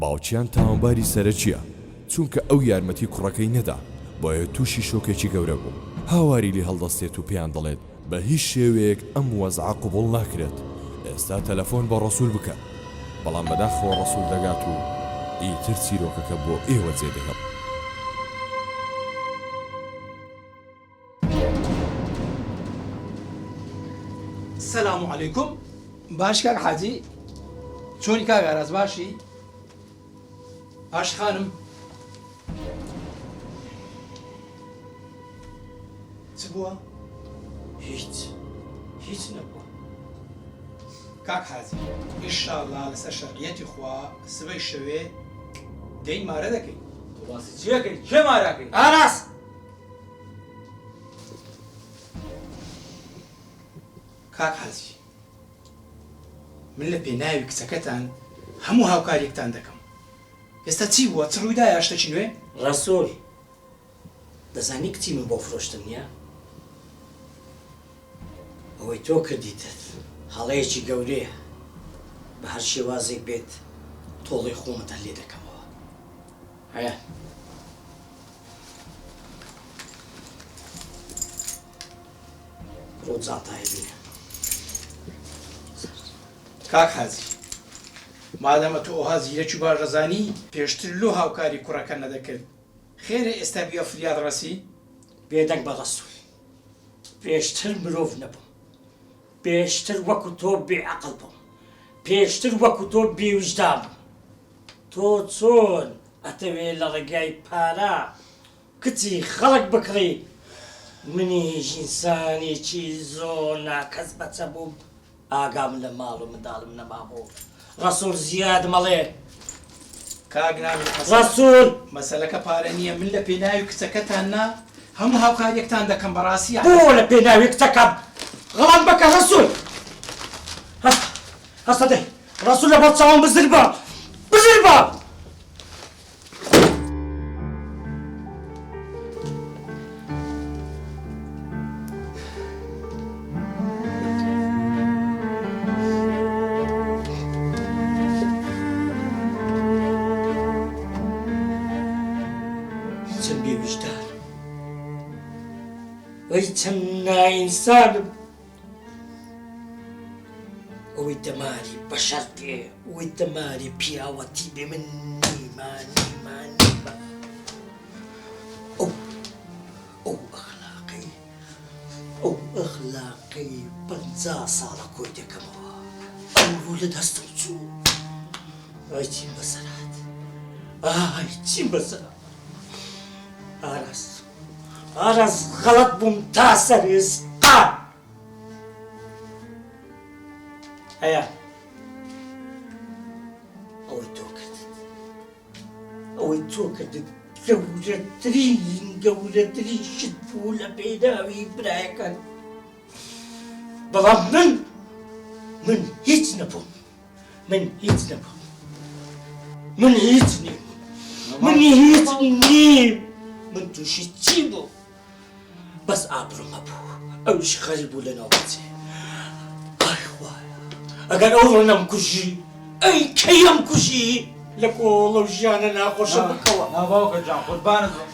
باوچیان تاوانباری سەرەکیە چونکە ئەو یارمەتی کوڕەکەی نەدا بۆیە تووشی شۆکێکی گەورە بوو هاواری لی هەڵدەستێت و پێیان دەڵێت بە هیچ شێوەیەک ئەم وەزعە قبوڵ ناکرێت ئێستا تەلەفۆن بە ڕەسوول بکە بەڵام بەداخەوە ڕەسوول دەگات و ئیتر چیرۆکەکە بۆ ئێوە جێدەهێڵ السلام عليكم باش كاك حاجي چۆنی کاک ئاراز باشی باش خانم چ بووە هیچ نەبووە کاک حاجی ئینشاءالله لەسەر شەرعیەتی خوا سبەی شەوێ دەی مارە دەکەین باسی چیەکەی کێ ماراکەی ئاراز کاک حاجی من لە پێناوی کچەکەتان هەموو هاوکاریەکتان دەکەم ئێستا چی بووە چ ڕوویدایە شتێکی نوێ ڕەسوول دەزانی کچی من بۆ فرۆشتن نییە ئەوەی تۆ کردیتت هەڵەیەکی گەورەیە بە هەر شێوازێک بێت تۆڵی خۆمەتە لێ دەکەمەوە هەیە ڕۆ جاتای بینە کاک حاجی مادەمە تۆ ئەوها زیرەکی باش ڕەزانی پێشتر لۆ هاوکاری کوڕەکە نەدەکرد خێرە ئێستا بیا فریاد ڕەسی بێدەنگ بە ڕەسوول پێشتر مرۆڤ نەبووم پێشتر وەکو تۆ بێعەقڵ بووم پێشتر وەکو تۆ بێوجدان بووم تۆ چۆن ئەتەوێ لە ڕێگای پارە کچی خەڵک بکڕی منیش ئینسانێکی زۆر ناکەس بەچە بووم ئاگام لە ماڵ و منداڵم نەمابوو ڕەسوول زیاد مەڵێ کاک نامی ڕەسوول مەسەلەکە پارە نییە من لە پێناوی کچەکەتان نا هەموو هاوکاریەکتان دەکەم بەڕاستی بۆ لە پێناوی کچەکەم غەڵات بکە ڕەسوول هەستە دەی ڕەسوول لە بەر چاوم بزر بە چەند بێویژدار وەی چەند نائینسانم ئەوەی دەماری بەشەر پێ ئەوەی دەماری پیاوەتی بێ من نیمە ئەو ئەخلاقی 50 ساڵە کۆی دەکەمەوە ئەوڕوو لە دەستم چوو ئای چیم بەسەرات ئای چیم بەسەرات ئاراز غەڵەت بووم تا سەر ئێستا هەیە ئەوەی تۆ کردت گەورەترین شت بوو لە پێناوی برایەکان بەڵام من هیچ نەبووم من هیچ نیم من تووشی چی بوو بەس ئابڕۆمە بوو ئەوش خەری بوو لە ناوبەجێ ئای خوایە ئەگەر ئەو ڕۆ نەمکوژی ئەی کەیەم کوژی لە کۆڵە و ژیانە ناخۆشە بکەوە باوکە جان قوربانت بم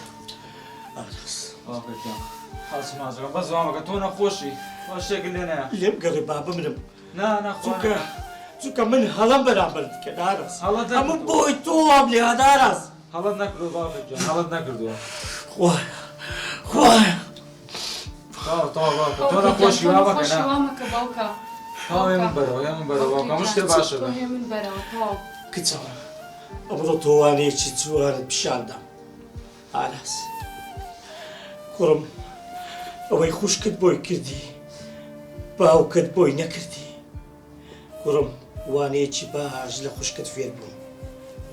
باوکە جان خاڵ مازەکە بەس وامەکە تۆ نەخۆشی شتێکت لێ نایە لێ بگەڕێ با بمرم ناخۆکە چونکە من هەڵەم بەرامبەر دکرد ئاراز هەموو بۆی تۆم لێ ئاراز هەڵەت نەکردو باوکە جان هەڵەت نەکردووە خوایە تۆ نەخۆشی وا بکە نا باوکە هێ من بەرەوە باوکە هەموو شتێ باشە بە کچەوە ئەمڕۆ تۆوانەیەکی جوانت پیشاندام ئاراز کوڕم ئەوەی خوشکت بۆی کردی باوکت بۆی نەکردی کوڕم وانەیەکی باش لە خوشکت فێر بووم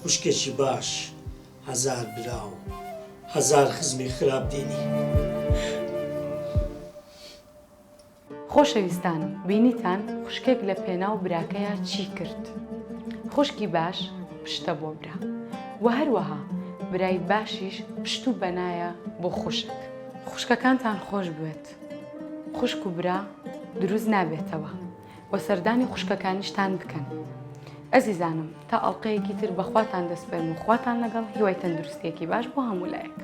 خوشکێکی باش هەزار براو هەزار خزمی خراپ دێنی خۆشەویستان بینیتان خوشکێک لە پێناو براکەیە چی کرد خوشکی باش پشتە بۆ برا و هەروەها برای باشیش پشت و بەنایە بۆ خوشک خوشکەکانتان خۆش بێت خوشک و برا دروست نابێتەوە و سەردانی خوشکەکانیشتان بکەن ئەزیزانم تا ئەڵلقەیەکی تر بەخواتان دەسپێن و خواتان لەگەڵ هیوای تەندروستێکی باش بۆ هەموو لایەک.